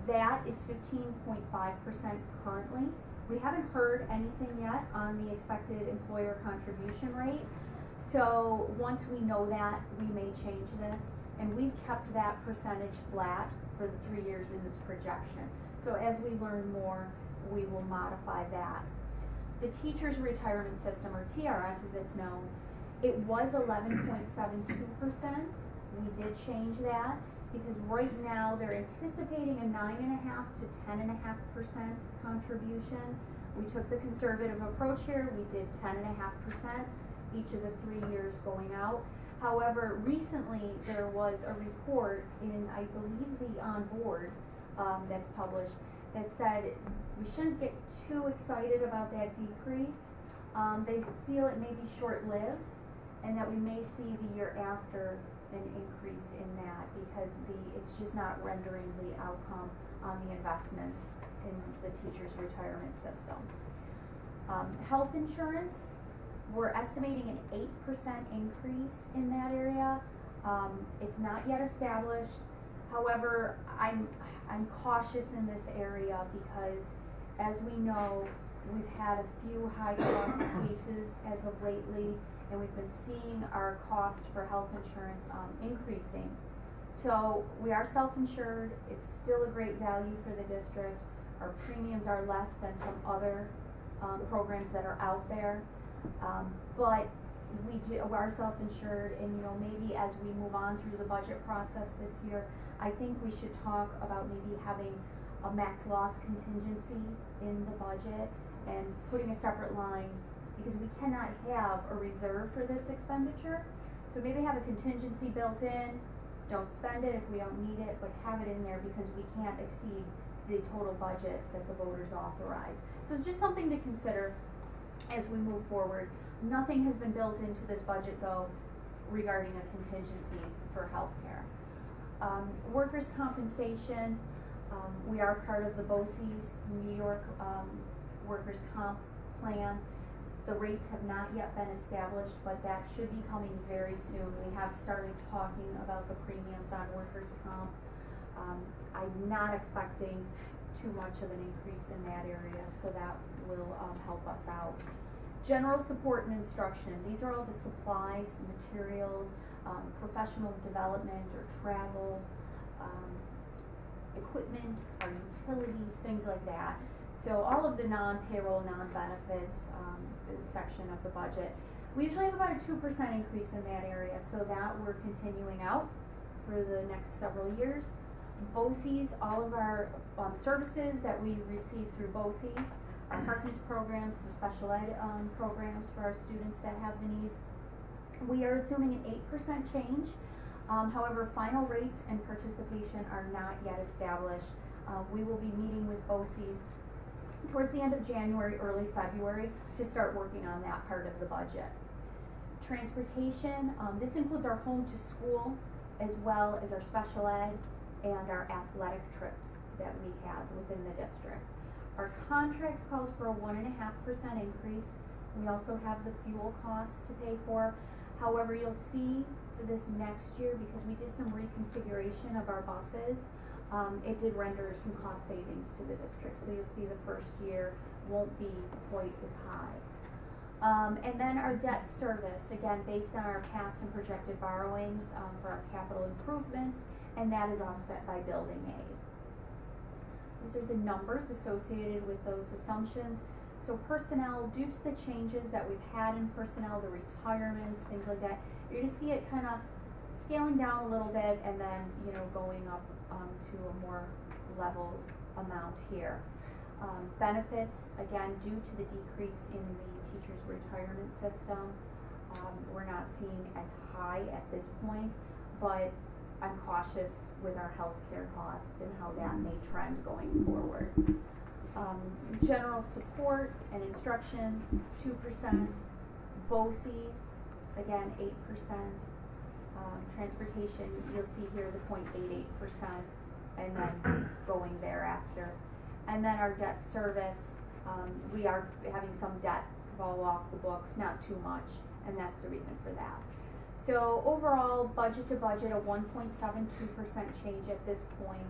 That is 15.5% currently. We haven't heard anything yet on the expected employer contribution rate. So once we know that, we may change this. And we've kept that percentage flat for the 3 years in this projection. So as we learn more, we will modify that. The teacher's retirement system, or TRS as it's known, it was 11.72%. We did change that because right now they're anticipating a 9.5% to 10.5% contribution. We took the conservative approach here. We did 10.5% each of the 3 years going out. However, recently there was a report in, I believe, the On Board that's published that said we shouldn't get too excited about that decrease. They feel it may be short-lived and that we may see the year after an increase in that because it's just not rendering the outcome on the investments in the teacher's retirement system. Health insurance, we're estimating an 8% increase in that area. It's not yet established. However, I'm cautious in this area because, as we know, we've had a few high-cost cases as of lately, and we've been seeing our costs for health insurance increasing. So we are self-insured. It's still a great value for the district. Our premiums are less than some other programs that are out there. But we are self-insured, and maybe as we move on through the budget process this year, I think we should talk about maybe having a max loss contingency in the budget and putting a separate line, because we cannot have a reserve for this expenditure. So maybe have a contingency built in, don't spend it if we don't need it, but have it in there because we can't exceed the total budget that the voters authorize. So just something to consider as we move forward. Nothing has been built into this budget, though, regarding a contingency for healthcare. Workers' compensation, we are part of the BOCES, New York Workers' Comp Plan. The rates have not yet been established, but that should be coming very soon. We have started talking about the premiums on workers' comp. I'm not expecting too much of an increase in that area, so that will help us out. General support and instruction. These are all the supplies, materials, professional development or travel, equipment, our utilities, things like that. So all of the non-payroll, non-benefits section of the budget. We usually have about a 2% increase in that area, so that we're continuing out for the next several years. BOCES, all of our services that we receive through BOCES, our Harkness programs, some special ed programs for our students that have the needs. We are assuming an 8% change. However, final rates and participation are not yet established. We will be meeting with BOCES towards the end of January, early February, to start working on that part of the budget. Transportation, this includes our home to school, as well as our special ed and our athletic trips that we have within the district. Our contract calls for a 1.5% increase. We also have the fuel costs to pay for. However, you'll see for this next year, because we did some reconfiguration of our buses, it did render some cost savings to the district, so you'll see the first year won't be quite as high. And then our debt service, again, based on our past and projected borrowings, for our capital improvements, and that is offset by building aid. These are the numbers associated with those assumptions. So personnel, due to the changes that we've had in personnel, the retirements, things like that, you're gonna see it kind of scaling down a little bit and then, going up to a more level amount here. Benefits, again, due to the decrease in the teachers' retirement system, we're not seeing as high at this point, but I'm cautious with our healthcare costs and how that may trend going forward. General support and instruction, 2%. BOCES, again, 8%. Transportation, you'll see here the 0.88%, and then going thereafter. And then our debt service, we are having some debt fall off the books, not too much, and that's the reason for that. So overall, budget to budget, a 1.72% change at this point,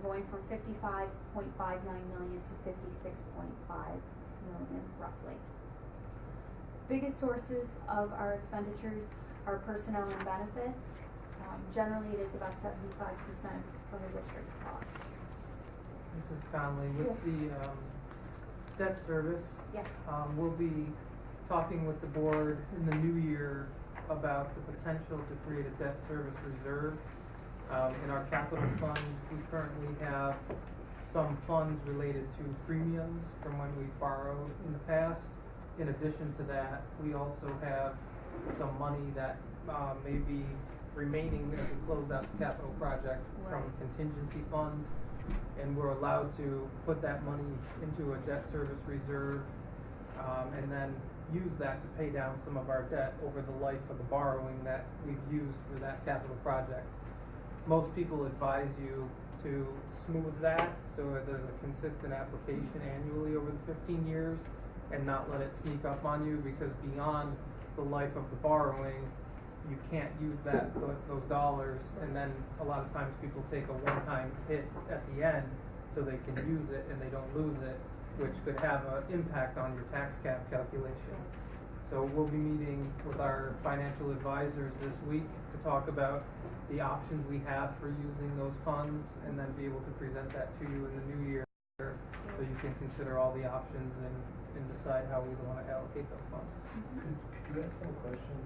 going from 55.59 million to 56.5 million roughly. Biggest sources of our expenditures are personnel and benefits. Generally, it is about 75% of the district's costs. Mrs. Conley, with Yes. the debt service, Yes. we'll be talking with the board in the new year about the potential to create a debt service reserve. In our capital fund, we currently have some funds related to premiums from when we borrowed in the past. In addition to that, we also have some money that may be remaining as we close out the capital project from Right. contingency funds. And we're allowed to put that money into a debt service reserve, and then use that to pay down some of our debt over the life of the borrowing that we've used for that capital project. Most people advise you to smooth that, so that there's a consistent application annually over the 15 years, and not let it sneak up on you, because beyond the life of the borrowing, you can't use those dollars, and then a lot of times people take a one-time hit at the end, so they can use it and they don't lose it, which could have an impact on your tax cap calculation. So we'll be meeting with our financial advisors this week to talk about the options we have for using those funds, and then be able to present that to you in the new year, so you can consider all the options and decide how we want to allocate those funds. Could you ask them a question?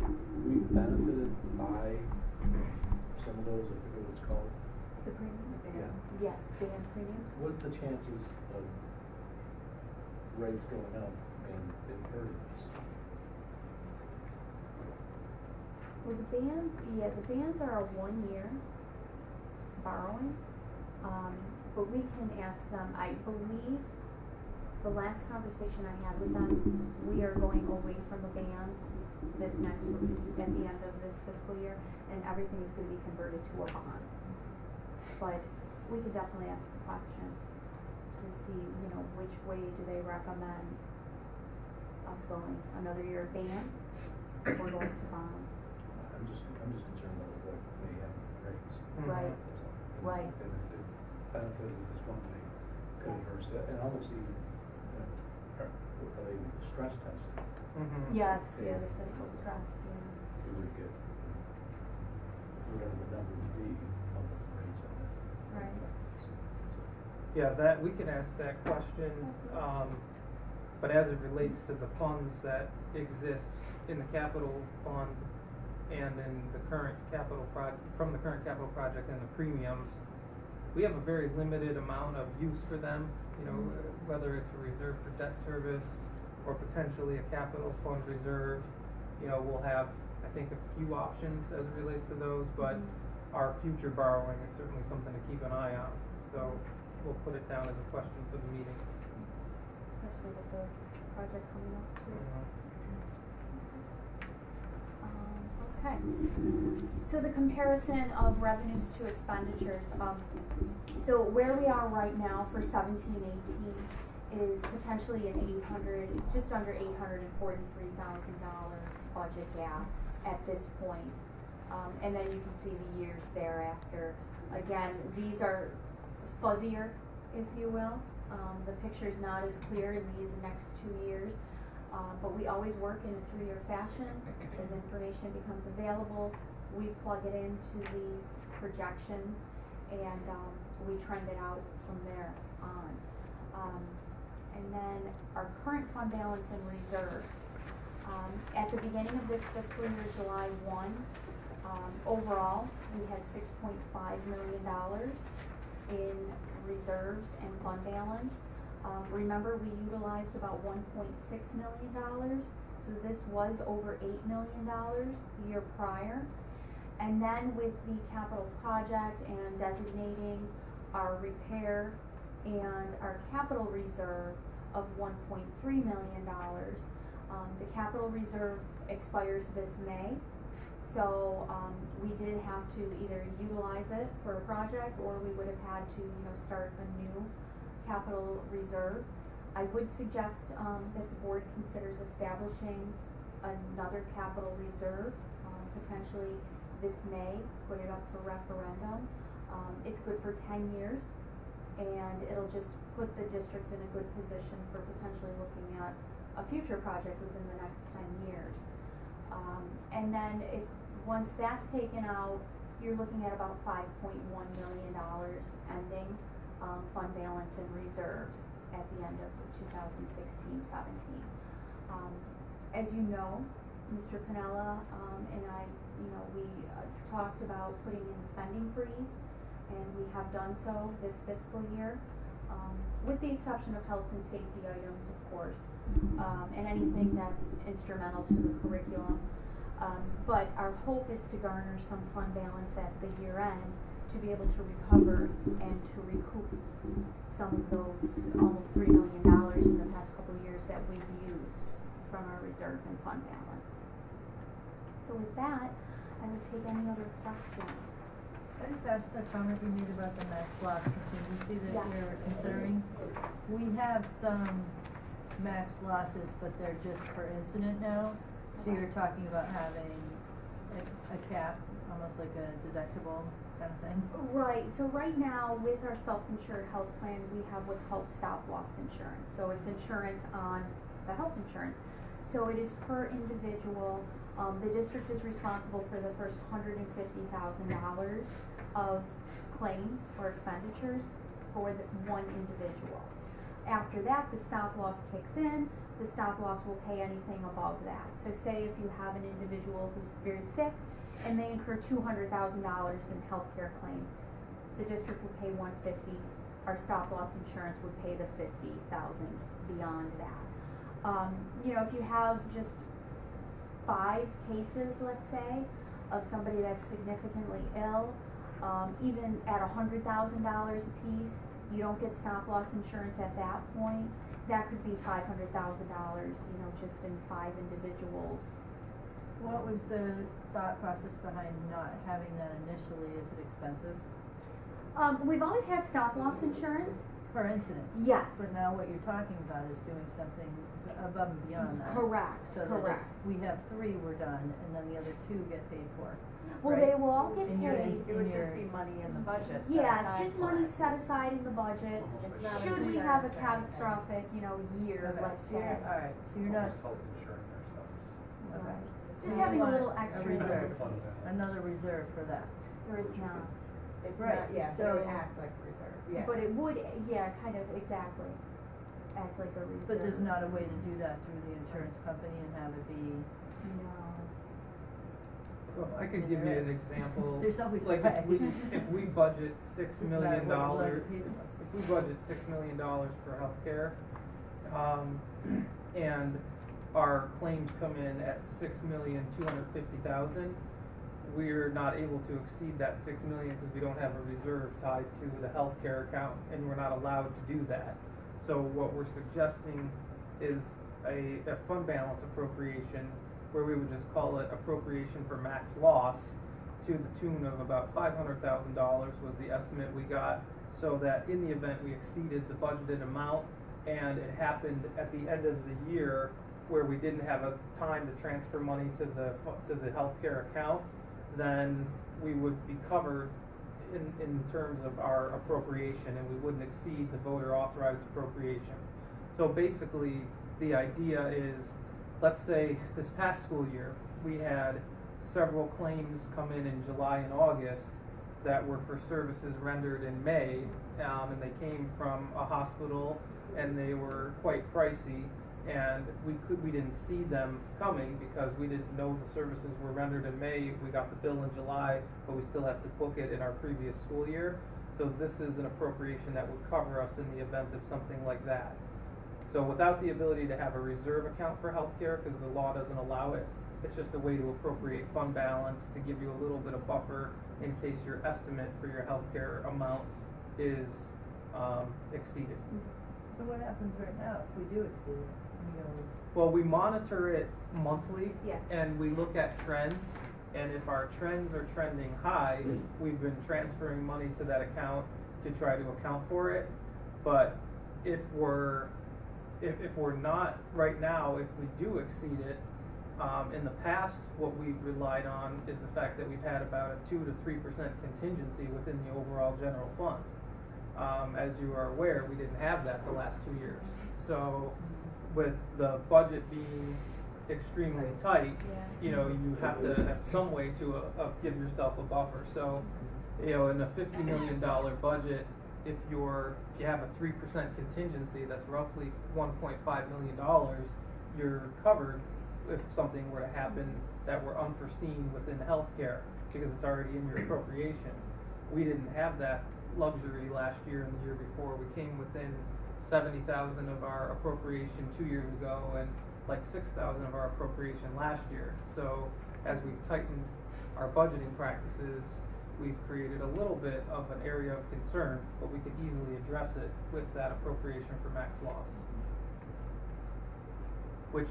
We benefited by some of those, I forget what it's called. The premiums? Yeah. Yes, band premiums. What's the chances of rates going up and hurting us? Well, the bands are a 1-year borrowing, but we can ask them. I believe the last conversation I had with them, we are going away from the bands this next week, at the end of this fiscal year, and everything is gonna be converted to a bond. But we could definitely ask the question to see, which way do they recommend us going? Another year of band, or going to bond? I'm just concerned about what may happen with rates. Right. That's all. Right. And if the benefit of this one may could Yes. hurt that, and obviously, are they stress tested? Yes, the fiscal stress, We would get whatever the number would be of the rates on that. Right. Yeah, that, we can ask that question, but as it relates to the funds that exist in the capital fund and in the current from the current capital project and the premiums, we have a very limited amount of use for them, whether it's a reserve for debt service or potentially a capital fund reserve. We'll have, I think, a few options as it relates to those, but our future borrowing is certainly something to keep an eye on. So we'll put it down as a question for the meeting. especially with the project coming up too. Okay, so the comparison of revenues to expenditures, so where we are right now for 17-18 is potentially an just under $843,000 budget gap. at this point. And then you can see the years thereafter. Again, these are fuzzier, if you will. The picture's not as clear in these next 2 years. But we always work in a 3-year fashion. As information becomes available, we plug it into these projections and we trend it out from there on. And then our current fund balance and reserves. At the beginning of this fiscal year, July 1, overall, we had $6.5 million in reserves and fund balance. Remember, we utilized about $1.6 million, so this was over $8 million the year prior. And then with the capital project and designating our repair and our capital reserve of $1.3 million, the capital reserve expires this May. So we did have to either utilize it for a project or we would have had to, start a new capital reserve. I would suggest that the board considers establishing another capital reserve, potentially this May, put it up for referendum. It's good for 10 years and it'll just put the district in a good position for potentially looking at a future project within the next 10 years. And then once that's taken out, you're looking at about $5.1 million ending fund balance and reserves at the end of 2016-17. As you know, Mr. Piniella and I, we talked about putting in a spending freeze, and we have done so this fiscal year, with the exception of health and safety items, of course, and anything that's instrumental to the curriculum. But our hope is to garner some fund balance at the year end to be able to recover and to recoup some of those almost $3 million in the past couple of years that we've used from our reserve and fund balance. So with that, I would take any other questions. I just asked a comment you made about the max loss contingency that Yeah. you're considering. We have some max losses, but they're just per incident now. So you're talking about having a cap, almost like a deductible kind of thing? Right, so right now with our self-insured health plan, we have what's called stop loss insurance. So it's insurance on the health insurance. So it is per individual. The district is responsible for the first $150,000 of claims or expenditures for one individual. After that, the stop loss kicks in. The stop loss will pay anything above that. So say if you have an individual who's very sick and they incur $200,000 in healthcare claims, the district will pay $150,000. Our stop loss insurance would pay the $50,000 beyond that. If you have just 5 cases, let's say, of somebody that's significantly ill, even at $100,000 apiece, you don't get stop loss insurance at that point. That could be $500,000, just in 5 individuals. What was the thought process behind not having that initially? Is it expensive? We've always had stop loss insurance. Per incident? Yes. But now what you're talking about is doing something above and beyond that. Correct, So that correct. if we have 3, we're done, and then the other 2 get paid for. Well, right? they will all get In your- paid. It would just be money in the budget set Yeah, aside it's just for money it. set aside in the budget. It's not Should we have a insurance or anything. catastrophic, year, Okay, let's so you're, say. alright, so you're not, Self-insuring ourselves. okay. Right. So Just you having a want little a extra. reserve, Fund balance. another reserve for that. There is not. It's Right, not, yeah, so- so it would act like a reserve, yeah. But it would, kind of, exactly, act like a reserve. But there's not a way to do that through the insurance company and have it be, No. So if I could give you an example, There's always a like way. if we budget $6 Doesn't million matter what we're paid. if we budget $6 million for healthcare, and our claims come in at $6,250,000, we're not able to exceed that $6 million because we don't have a reserve tied to the healthcare account, and we're not allowed to do that. So what we're suggesting is a fund balance appropriation where we would just call it appropriation for max loss to the tune of about $500,000 was the estimate we got, so that in the event we exceeded the budgeted amount and it happened at the end of the year where we didn't have a time to transfer money to the healthcare account, then we would be covered in terms of our appropriation, and we wouldn't exceed the voter authorized appropriation. So basically, the idea is, let's say this past school year, we had several claims come in July and August that were for services rendered in May, and they came from a hospital, and they were quite pricey, and we didn't see them coming because we didn't know the services were rendered in May. We got the bill in July, but we still have to book it in our previous school year. So this is an appropriation that would cover us in the event of something like that. So without the ability to have a reserve account for healthcare, because the law doesn't allow it, it's just a way to appropriate fund balance to give you a little bit of buffer in case your estimate for your healthcare amount is exceeded. So what happens right now if we do exceed it? You know, Well, we monitor it monthly. Yes. And we look at trends, and if our trends are trending high, we've been transferring money to that account to try to account for it. But if we're not right now, if we do exceed it, in the past, what we've relied on is the fact that we've had about a 2 to 3% contingency within the overall general fund. As you are aware, we didn't have that the last 2 years. So with the budget being extremely tight, you know, you have to have some way to give yourself a buffer. So, you know, in a $50 million budget, if you have a 3% contingency, that's roughly $1.5 million, you're covered if something were to happen that were unforeseen within healthcare, because it's already in your appropriation. We didn't have that luxury last year and the year before. We came within 70,000 of our appropriation 2 years ago and like 6,000 of our appropriation last year. So as we've tightened our budgeting practices, we've created a little bit of an area of concern, but we could easily address it with that appropriation for max loss, which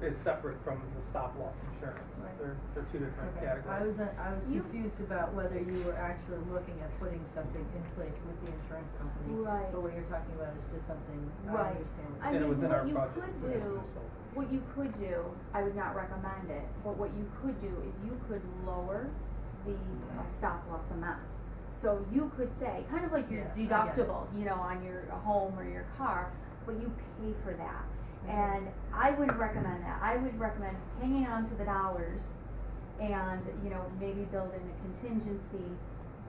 is separate from the stop loss insurance. Right. They're two different okay. categories. I was confused about whether you were actually looking at putting something in place with the insurance company. Right. But what you're talking about is just something, Right. I understand. I And mean, within what our you budget, could we just do, do so. what you could do, I would not recommend it, but what you could do is you could lower the stop loss amount. So you could say, kind of like your Yeah, I get it. deductible, you know, on your home or your car, but you pay for that. And I wouldn't recommend that. I would recommend hanging on to the dollars and, you know, maybe building a contingency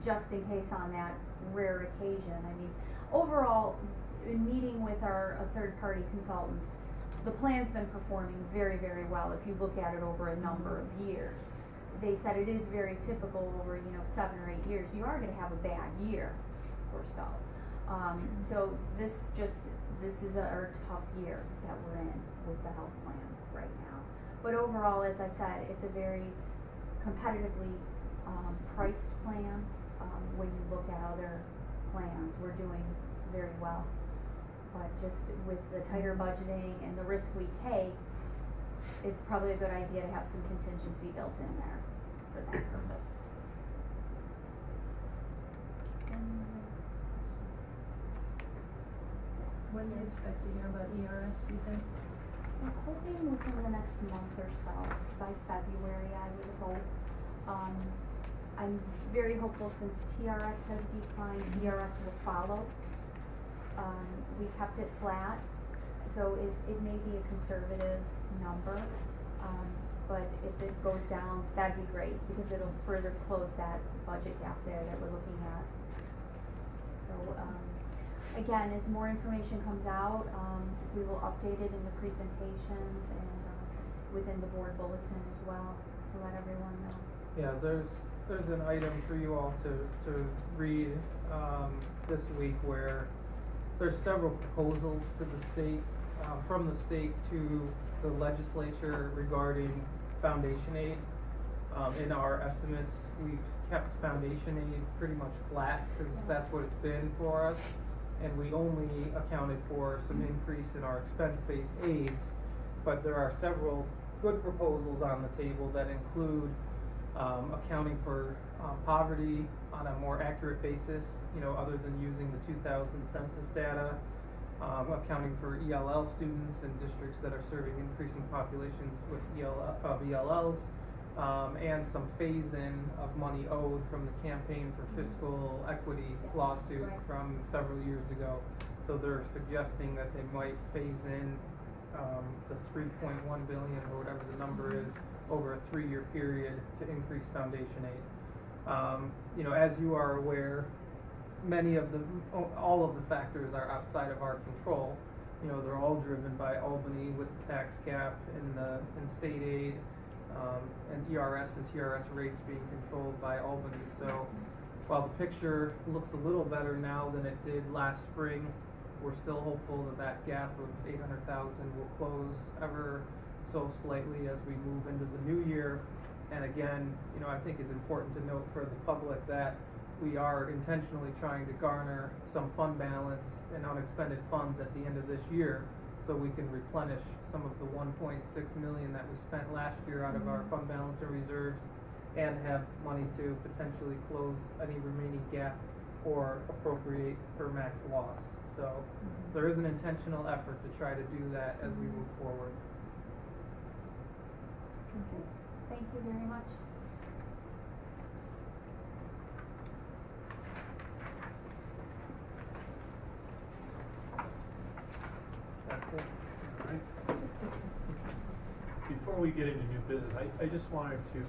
just in case on that rare occasion. I mean, overall, in meeting with a third-party consultant, the plan's been performing very, very well if you look at it over a number of years. They said it is very typical over, you know, 7 or 8 years. You are gonna have a bad year or so. So this is a tough year that we're in with the health plan right now. But overall, as I said, it's a very competitively priced plan. When you look at other plans, we're doing very well. But just with the tighter budgeting and the risk we take, it's probably a good idea to have some contingency built in there for that purpose. When do you expect to hear about ERS, do you think? I'm hoping within the next month or so, by February, I would hope. I'm very hopeful since TRS has declined, ERS will follow. We kept it flat, so it may be a conservative number, but if it goes down, that'd be great, because it'll further close that budget gap there that we're looking at. So, again, as more information comes out, we will update it in the presentations and within the board bulletin as well, to let everyone know. Yeah, there's an item for you all to read this week where there's several proposals to the state, from the state to the legislature regarding foundation aid. In our estimates, we've kept foundation aid pretty much flat because that's what it's been for us. And we only accounted for some increase in our expense-based aids, but there are several good proposals on the table that include accounting for poverty on a more accurate basis, you know, other than using the 2000 census data, accounting for ELL students in districts that are serving increasing populations with ELLs, and some phase-in of money owed from the campaign for fiscal equity lawsuit from several years ago. So they're suggesting that they might phase in the 3.1 billion or whatever the number is over a 3-year period to increase foundation aid. You know, as you are aware, all of the factors are outside of our control. You know, they're all driven by Albany with the tax cap and state aid, and ERS and TRS rates being controlled by Albany. So while the picture looks a little better now than it did last spring, we're still hopeful that that gap of 800,000 will close ever so slightly as we move into the new year. And again, you know, I think it's important to note for the public that we are intentionally trying to garner some fund balance and unexpended funds at the end of this year so we can replenish some of the 1.6 million that we spent last year out of our fund balance and reserves, and have money to potentially close any remaining gap or appropriate for max loss. So there is an intentional effort to try to do that as we move forward. Thank you very much. That's it. All right. Before we get into new business, I just wanted to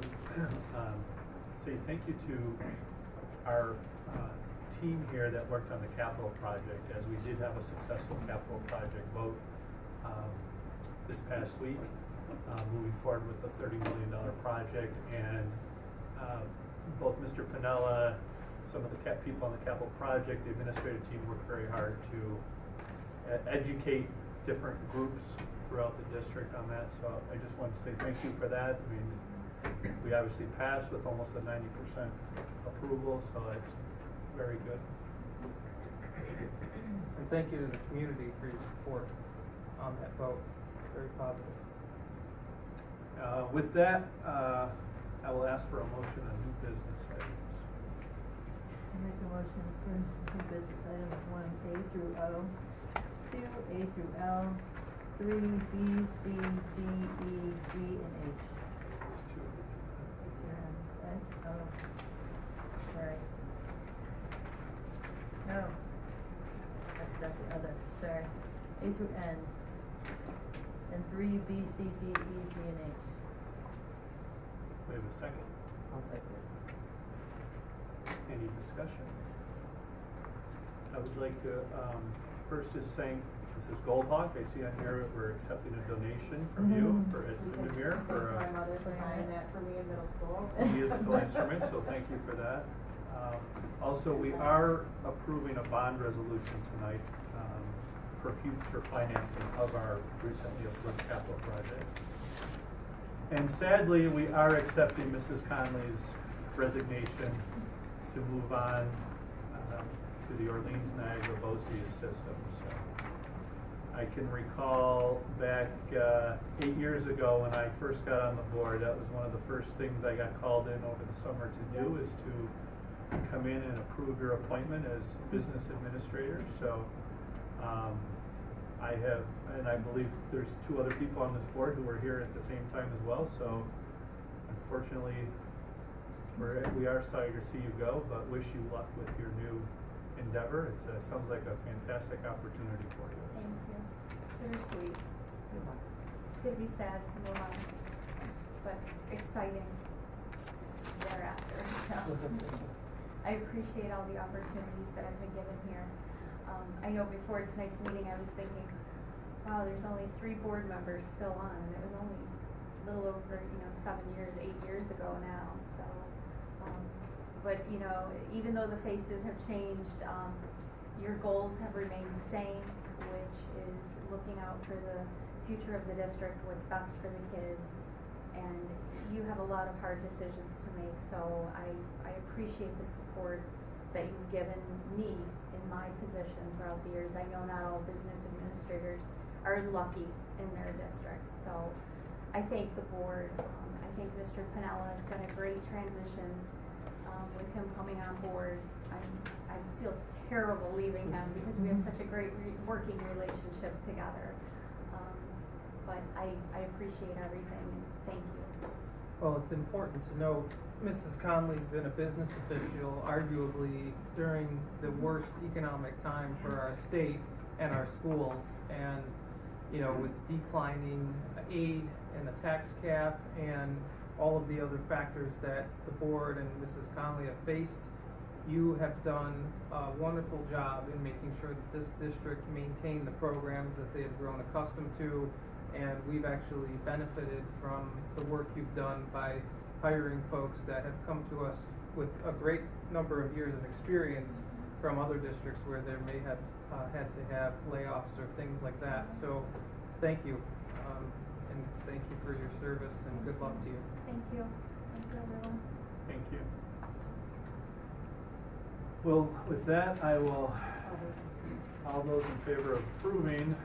say thank you to our team here that worked on the capital project, as we did have a successful capital project vote this past week, moving forward with the $30 million project. And both Mr. Pinella, some of the people on the capital project, the administrative team worked very hard to educate different groups throughout the district on that. So I just wanted to say thank you for that. I mean, we obviously passed with almost a 90% approval, so it's very good. And thank you to the community for your support on that vote. Very positive. With that, I will ask for a motion on new business items. I make a motion for new business items 1A through O, 2A through L, 3, B, C, D, E, G, and H. It's two of the three. Oh, sorry. No. That's the other, sorry. A through N. And 3, B, C, D, E, G, and H. We have a second. I'll second it. Any discussion? I would like to first just thank Mrs. Goldhawk. I see on here we're accepting a donation from you for Namir for My mother buying that for me in middle school. a musical instrument, so thank you for that. Also, we are approving a bond resolution tonight for future financing of our recently approved capital project. And sadly, we are accepting Mrs. Conley's resignation to move on to the Orleans Niagara BOCES system. So I can recall back 8 years ago when I first got on the board, that was one of the first things I got called in over the summer to do, is to come in and approve your appointment as business administrator. So I have, and I believe there's 2 other people on this board who were here at the same time as well. So unfortunately, we are sorry to see you go, but wish you luck with your new endeavor. It sounds like a fantastic opportunity for you. Thank you. Bittersweet. It's gonna be sad to move on, but exciting thereafter. So I appreciate all the opportunities that I've been given here. I know before tonight's meeting I was thinking, wow, there's only 3 board members still on, and it was only a little over, 7 years, 8 years ago now. So, but even though the faces have changed, your goals have remained the same, which is looking out for the future of the district, what's best for the kids, and you have a lot of hard decisions to make. So I appreciate the support that you've given me in my position throughout the years. I know not all business administrators are as lucky in their district. So I thank the board. I think Mr. Pinella has done a great transition with him coming on board. I'm I feel terrible leaving him because we have such a great working relationship together. But I appreciate everything and thank you. Well, it's important to note, Mrs. Conley's been a business official arguably during the worst economic time for our state and our schools. And, you know, with declining aid and the tax cap and all of the other factors that the board and Mrs. Conley have faced, you have done a wonderful job in making sure that this district maintained the programs that they have grown accustomed to. And we've actually benefited from the work you've done by hiring folks that have come to us with a great number of years of experience from other districts where there may have had to have layoffs or things like that. So thank you. And thank you for your service and good luck to you. Thank you. Thank you, everyone. Thank you. Well, with that, I will, all those in favor of approving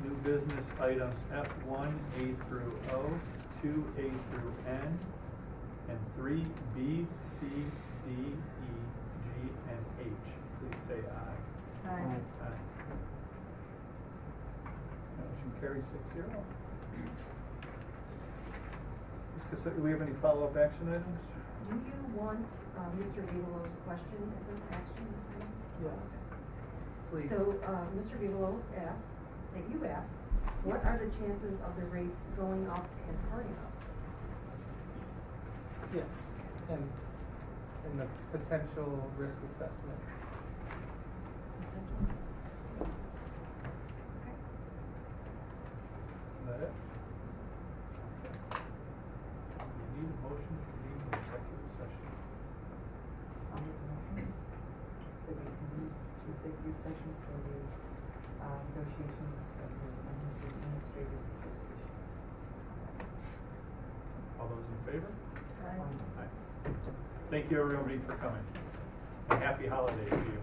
new business items F1, A through O, 2A through N, and 3B, C, D, E, G, and H, please say aye. Aye. Aye. Motion carries 6-0. Ms. Cassett, do we have any follow-up action items? Do you want, Mr. Bigelow's question as an action item? Yes. Please. So, Mr. Bigelow asked, that you asked, what are the chances of the rates going up and hurting us? Yes, and the potential risk assessment. Potential risk assessment. Okay. Is that it? We need a motion to convene an executive session. I'll make a motion that we can move to executive session for the negotiations of the Administrators Association. All those in favor? Aye. Aye. Thank you, everybody, for coming. And happy holidays to you.